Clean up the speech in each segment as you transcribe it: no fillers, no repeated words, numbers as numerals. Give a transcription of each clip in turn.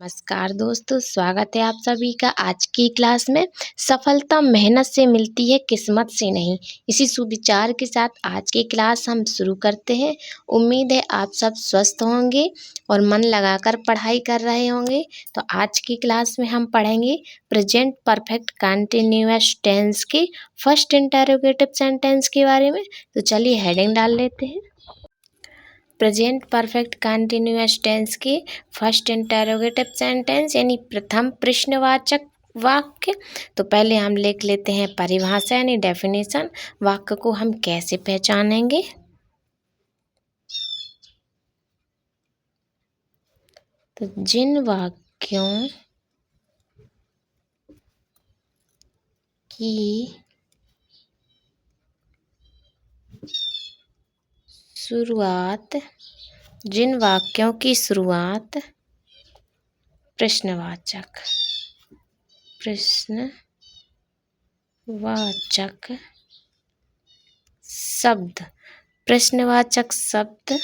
नमस्कार दोस्तों, स्वागत है आप सभी का आज की क्लास में। सफलता मेहनत से मिलती है, किस्मत से नहीं। इसी सुविचार के साथ आज की क्लास हम शुरू करते हैं। उम्मीद है आप सब स्वस्थ होंगे और मन लगाकर पढ़ाई कर रहे होंगे। तो आज की क्लास में हम पढ़ेंगे प्रेजेंट परफेक्ट कंटिन्यूअस टेंस के फर्स्ट इंटरोगेटिव सेंटेंस के बारे में। तो चलिए हेडिंग डाल लेते हैं। प्रेजेंट परफेक्ट कंटिन्यूअस टेंस के फर्स्ट इंटरोगेटिव सेंटेंस यानी प्रथम प्रश्नवाचक वाक्य। तो पहले हम लिख लेते हैं परिभाषा यानी डेफिनेशन। वाक्य को हम कैसे पहचानेंगे? तो जिन वाक्यों की शुरुआत प्रश्नवाचक शब्द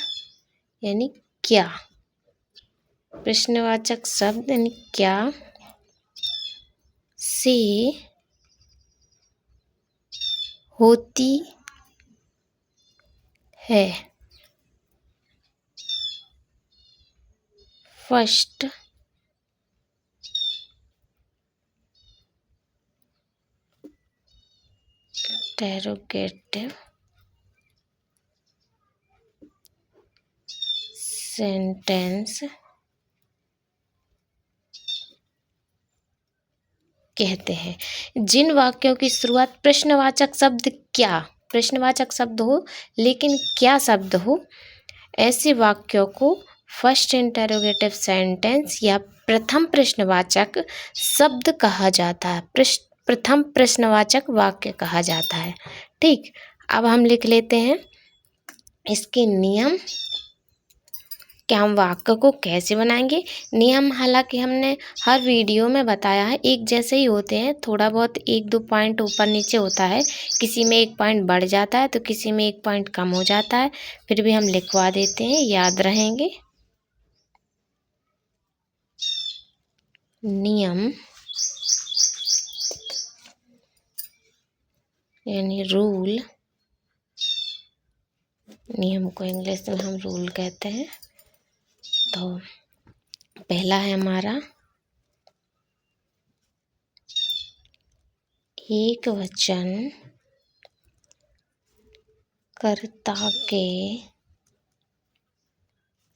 यानी क्या। प्रश्नवाचक शब्द यानी क्या से होती है। फर्स्ट इंटरोगेटिव सेंटेंस कहते हैं। जिन वाक्यों की शुरुआत प्रश्नवाचक शब्द हो लेकिन क्या शब्द हो, ऐसे वाक्यों को फर्स्ट इंटरोगेटिव सेंटेंस या प्रथम प्रश्नवाचक शब्द कहा जाता है। प्रथम प्रश्नवाचक वाक्य कहा जाता है। ठीक, अब हम लिख लेते हैं इसके नियम कि हम वाक्य को कैसे बनाएंगे। नियम हालांकि हमने हर वीडियो में बताया है, एक जैसे ही होते हैं। थोड़ा बहुत एक दो पॉइंट ऊपर नीचे होता है, किसी में एक पॉइंट बढ़ जाता है तो किसी में एक पॉइंट कम हो जाता है। फिर भी हम लिखवा देते हैं, याद रहेंगे। नियम यानी रूल, नियम को इंग्लिश में हम रूल कहते हैं। तो पहला है हमारा एक वचन कर्ता के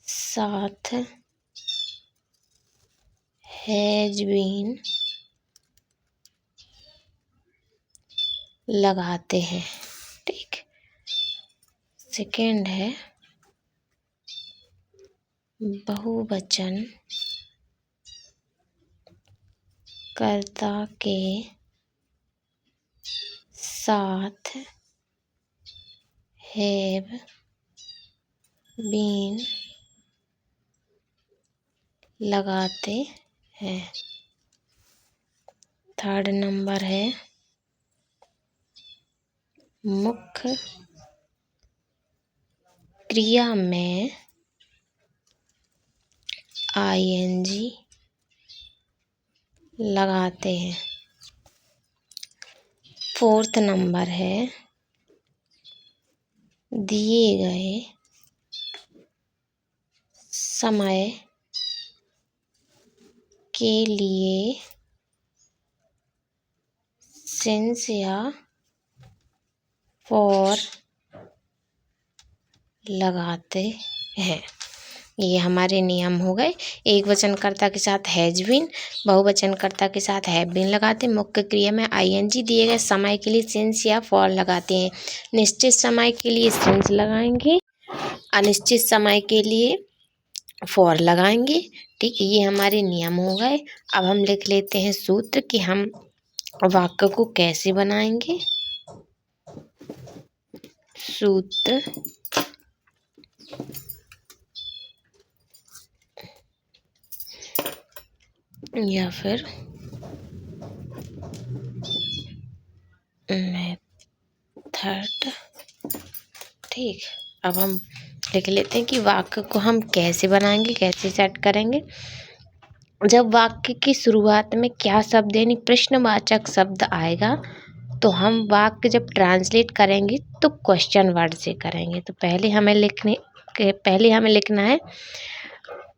साथ हैज बीन लगाते हैं। ठीक, सेकेंड है बहुवचन कर्ता के साथ हैव बीन लगाते हैं। थर्ड नंबर है मुख्य क्रिया में आईएनजी लगाते हैं। फोर्थ नंबर है दिए गए समय के लिए सिंस या फॉर लगाते हैं। ये हमारे नियम हो गए। एक वचनकर्ता के साथ हैज बीन, बहुवचनकर्ता के साथ हैव बीन लगाते, मुख्य क्रिया में आईएनजी, दिए गए समय के लिए सिंस या फॉर लगाते हैं। निश्चित समय के लिए सिंस लगाएंगे, अनिश्चित समय के लिए फॉर लगाएंगे। ठीक, ये हमारे नियम हो गए। अब हम लिख लेते हैं सूत्र कि हम वाक्य को कैसे बनाएंगे। सूत्र या फिर मेथड। ठीक, अब हम लिख लेते हैं कि वाक्य को हम कैसे बनाएंगे, कैसे सेट करेंगे। जब वाक्य की शुरुआत में क्या शब्द यानी प्रश्नवाचक शब्द आएगा तो हम वाक्य जब ट्रांसलेट करेंगे तो क्वेश्चन वर्ड से करेंगे। तो पहले हमें लिखना है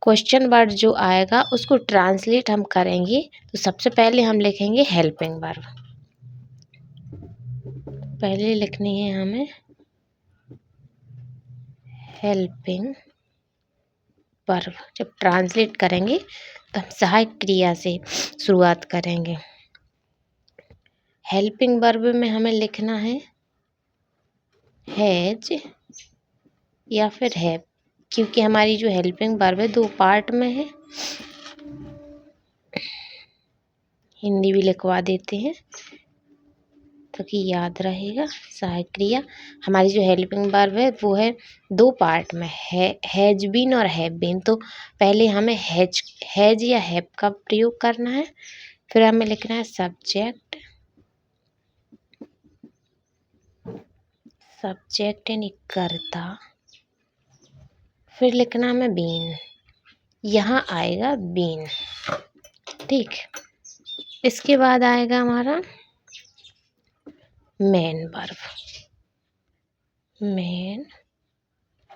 क्वेश्चन वर्ड जो आएगा उसको ट्रांसलेट हम करेंगे। तो सबसे पहले हम लिखेंगे हेल्पिंग वर्ब। पहले लिखनी है हमें हेल्पिंग वर्ब। जब ट्रांसलेट करेंगे तो हम सहायक क्रिया से शुरुआत करेंगे। हेल्पिंग वर्ब में हमें लिखना है हैज या फिर हैव, क्योंकि हमारी जो हेल्पिंग वर्ब है 2 पार्ट में है। हिंदी भी लिखवा देते हैं ताकि याद रहेगा। सहायक क्रिया हमारी जो हेल्पिंग वर्ब है वो है 2 पार्ट में है, हैज बीन और हैव बीन। तो पहले हमें हैज या हैव का प्रयोग करना है, फिर हमें लिखना है सब्जेक्ट यानी कर्ता, फिर लिखना हमें बीन, यहाँ आएगा बीन। ठीक, इसके बाद आएगा हमारा मेन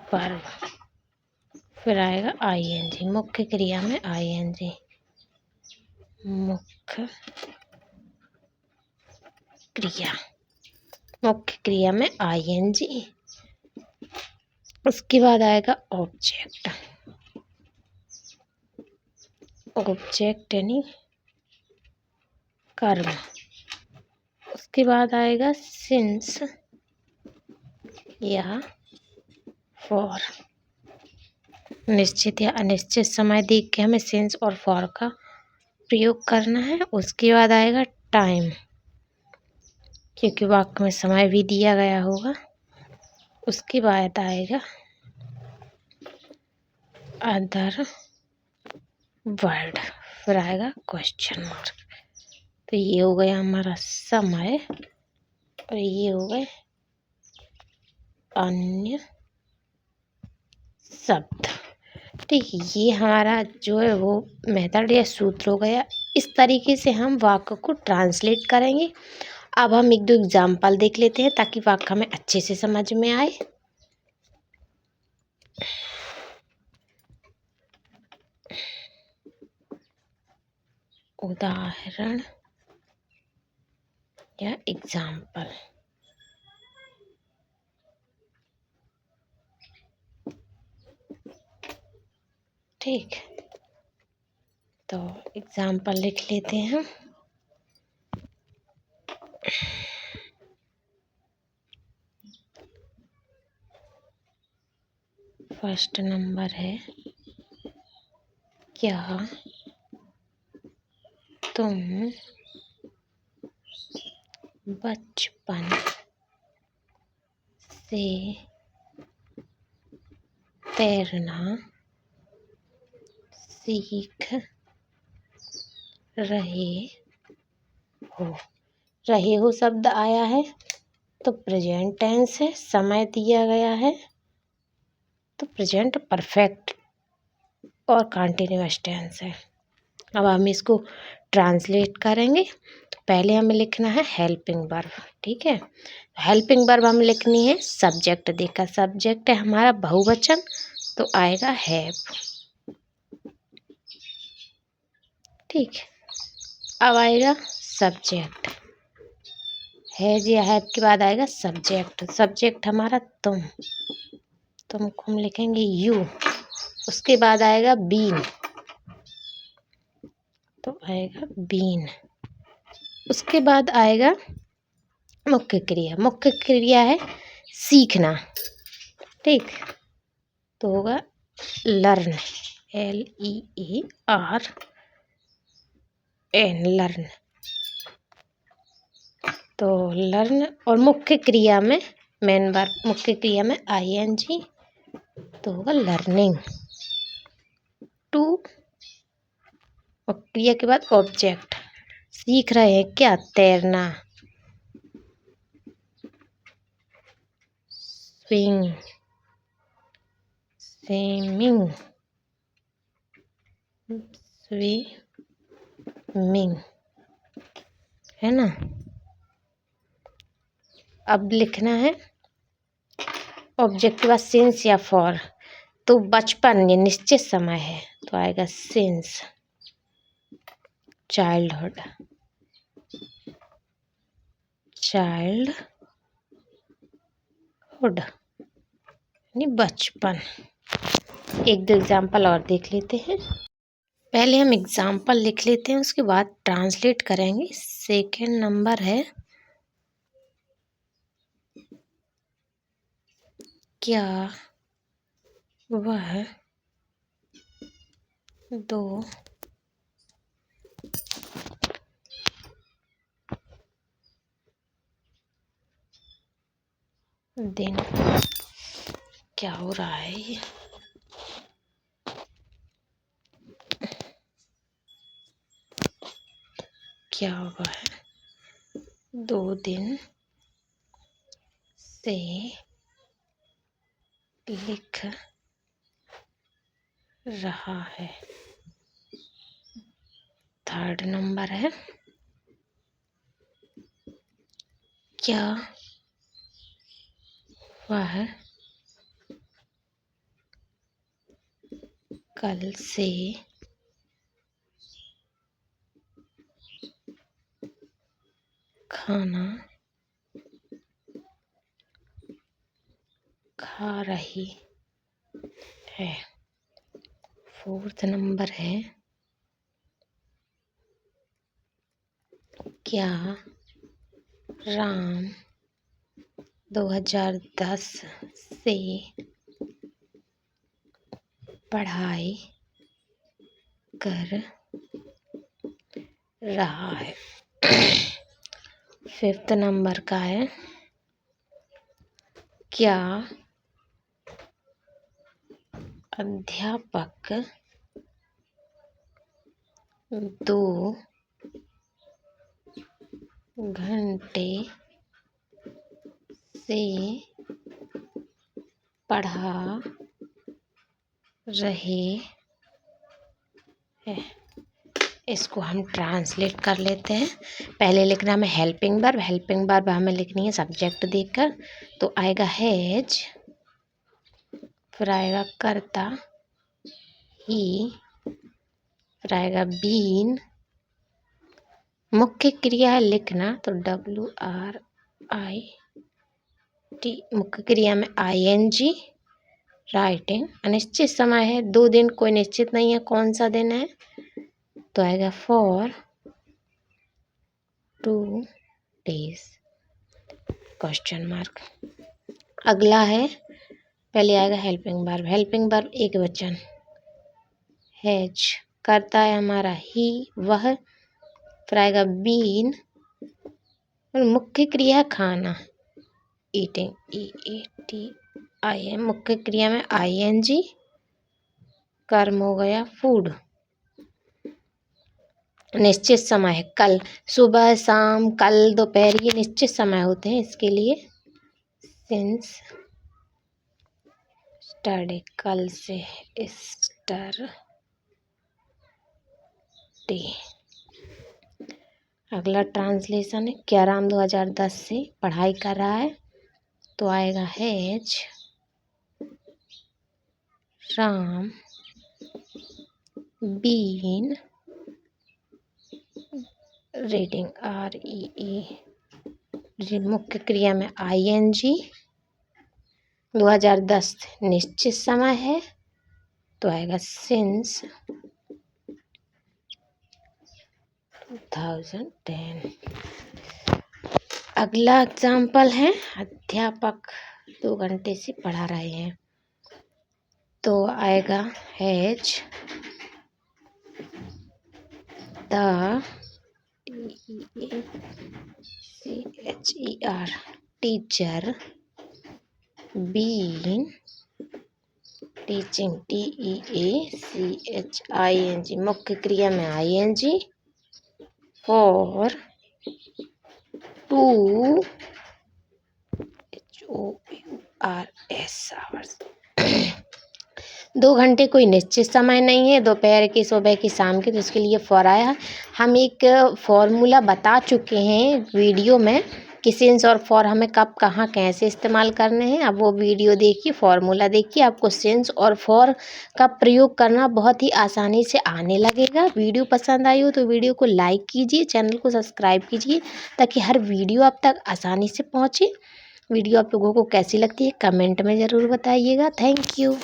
वर्ब, फिर आएगा आईएनजी, मुख्य क्रिया में आईएनजी, मुख्य क्रिया में आईएनजी। उसके बाद आएगा ऑब्जेक्ट यानी कर्म। उसके बाद आएगा सिंस या फॉर। निश्चित या अनिश्चित समय देख के हमें सिंस और फॉर का प्रयोग करना है। उसके बाद आएगा टाइम, क्योंकि वाक्य में समय भी दिया गया होगा। उसके बाद आएगा अदर वर्ड, फिर आएगा क्वेश्चन मार्क। तो ये हो गया हमारा समय और ये हो गए अन्य शब्द। ठीक, ये हमारा जो है वो मेथड या सूत्र हो गया। इस तरीके से हम वाक्य को ट्रांसलेट करेंगे। अब हम 1-2 एग्जाम्पल देख लेते हैं ताकि वाक्य हमें अच्छे से समझ में आए। उदाहरण या एग्जाम्पल। ठीक, तो एग्जाम्पल लिख लेते हैं। फर्स्ट नंबर है, क्या तुम बचपन से तैरना सीख रहे हो शब्द आया है तो प्रेजेंट टेंस है, समय दिया गया है तो प्रेजेंट परफेक्ट और कंटिन्यूअस टेंस है। अब हम इसको ट्रांसलेट करेंगे। तो पहले हमें लिखना है हेल्पिंग वर्ब। ठीक है, हेल्पिंग वर्ब हमें लिखनी है सब्जेक्ट देखा, सब्जेक्ट है हमारा बहुवचन तो आएगा हैव। ठीक, अब आएगा सब्जेक्ट, हैज या हैव के बाद आएगा सब्जेक्ट हमारा तुमको हम लिखेंगे यू। उसके बाद आएगा बीन तो आएगा बीन। उसके बाद आएगा मुख्य क्रिया है सीखना। ठीक, तो होगा लर्न, LEARN, लर्न। तो लर्न और मुख्य क्रिया में मुख्य क्रिया में ING तो होगा लर्निंग। टू और क्रिया के बाद ऑब्जेक्ट, सीख रहे हैं क्या, तैरना, स्विमिंग स्विमिंग, है ना। अब लिखना है ऑब्जेक्ट के बाद सिंस या फॉर। तो बचपन ये निश्चित समय है, तो आएगा सिंस। चाइल्डहुड, चाइल्डहुड यानी बचपन। एक दो एग्जाम्पल और देख लेते हैं। पहले हम एग्जाम्पल लिख लेते हैं, उसके बाद ट्रांसलेट करेंगे। सेकेंड नंबर है, क्या वह 2 दिन, क्या हो रहा है ये, क्या हुआ है 2 दिन से लिख रहा है। थर्ड नंबर है, क्या वह कल से खाना खा रही है। फोर्थ नंबर है, क्या राम 2010 से पढ़ाई कर रहा है। फिफ्थ नंबर का है, क्या अध्यापक 2 घंटे से पढ़ा रहे हैं। इसको हम ट्रांसलेट कर लेते हैं। पहले लिखना हमें हेल्पिंग वर्ब। हेल्पिंग वर्ब हमें लिखनी है सब्जेक्ट देखकर, तो आएगा हैज, फिर आएगा करता, ही, फिर आएगा बीन। मुख्य क्रिया है लिखना, तो WRIT। मुख्य क्रिया में ING, राइटिंग। अनिश्चित समय है, 2 दिन, कोई निश्चित नहीं है कौन सा दिन है, तो आएगा फॉर 2 days, क्वेश्चन मार्क। अगला है, पहले आएगा हेल्पिंग वर्ब। हेल्पिंग वर्ब एक वचन, हैज। करता है हमारा ही, वह, फिर आएगा बीन, और मुख्य क्रिया है खाना, ईटिंग, EATING। मुख्य क्रिया में ING, कर्म हो गया फूड। निश्चित समय है कल, सुबह शाम, कल दोपहर, ये निश्चित समय होते हैं इसके लिए। सिंस स्टडी, कल से स्टडी। अगला ट्रांसलेशन है, क्या राम 2010 से पढ़ाई कर रहा है, तो आएगा has Ram been reading, REE। मुख्य क्रिया में ING, 2010 निश्चित समय है, तो आएगा सिंस 2010। अगला एग्जाम्पल है, अध्यापक 2 घंटे से पढ़ा रहे हैं, तो आएगा has the TEACHER teacher been teaching, TEACHING। मुख्य क्रिया में ING, फॉर 2 HOURS आवर्स। 2 घंटे कोई निश्चित समय नहीं है, दोपहर के, सुबह की, शाम के, तो उसके लिए फॉर आया है। हम एक फ़ॉर्मूला बता चुके हैं वीडियो में कि सिंस और फॉर हमें कब, कहाँ, कैसे इस्तेमाल करने हैं। अब वो वीडियो देखिए, फ़ॉर्मूला देखिए, आपको सिंस और फॉर का प्रयोग करना बहुत ही आसानी से आने लगेगा। वीडियो पसंद आई हो तो वीडियो को लाइक कीजिए, चैनल को सब्सक्राइब कीजिए ताकि हर वीडियो आप तक आसानी से पहुँचे। वीडियो आप लोगों को कैसी लगती है कमेंट में ज़रूर बताइएगा। Thank you.